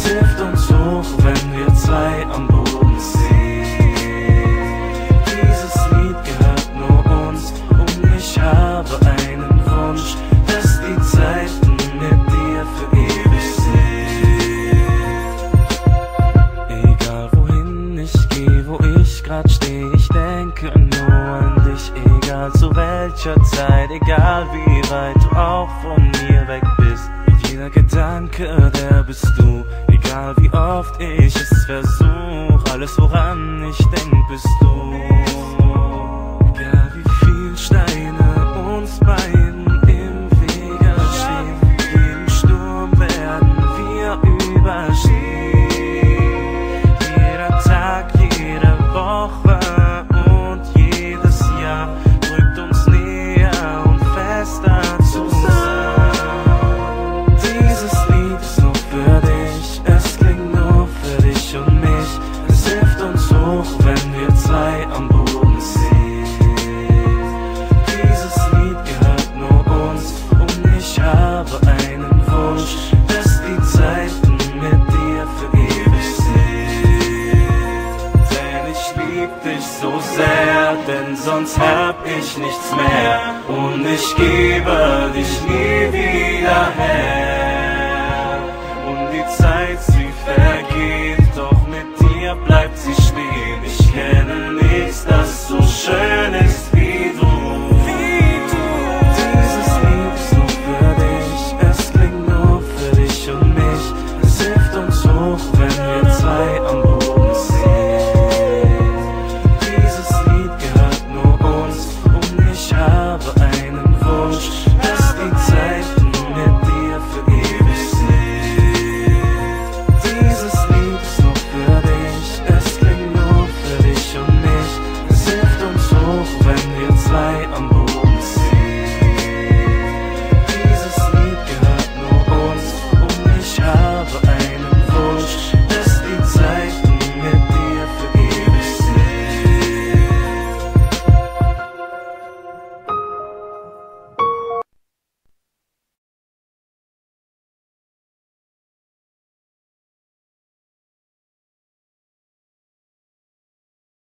Es hilft uns hoch, wenn wir zwei am Boden ziehen. Dieses Lied gehört nur uns und ich habe einen Wunsch, dass die Zeiten mit dir für ewig sind. Egal wohin ich gehe, wo ich grad stehe, ich denke nur an dich. Egal zu welcher Zeit, egal wie weit du auch von mir weg bist. Jeder Gedanke, der bist du. Egal wie oft ich es versuch, alles woran ich denk, bist du. Egal wie viel Steine uns beiden im Wege stehen, jeden Sturm werden wir überstehen. Jeder Tag, jede Woche und jedes Jahr drückt uns näher und fester zusammen. Dieses Lied ist nur für dich, es klingt nur für dich und mich. Es hilft uns hoch, wenn wir zwei am Boden ziehen. Dieses Lied gehört nur uns und ich habe einen Wunsch, dass die Zeiten mit dir für ewig sind. Denn ich lieb dich so sehr, denn sonst hab ich nichts mehr und ich gebe dich nie wieder her. Und die Zeit, sie vergeht, doch mit dir bleibt sie stehen. Ich kenne nichts, das so schön ist wie du. Dieses Lied ist nur für dich, es klingt nur für dich und mich. Es hilft uns hoch, wenn wir zwei am Boden ziehen. Dieses Lied gehört nur uns und ich habe einen Wunsch, dass die Zeiten mit dir für ewig sind. Dieses Lied ist nur für dich, es klingt nur für dich und mich. Es hilft uns hoch, wenn wir zwei am Boden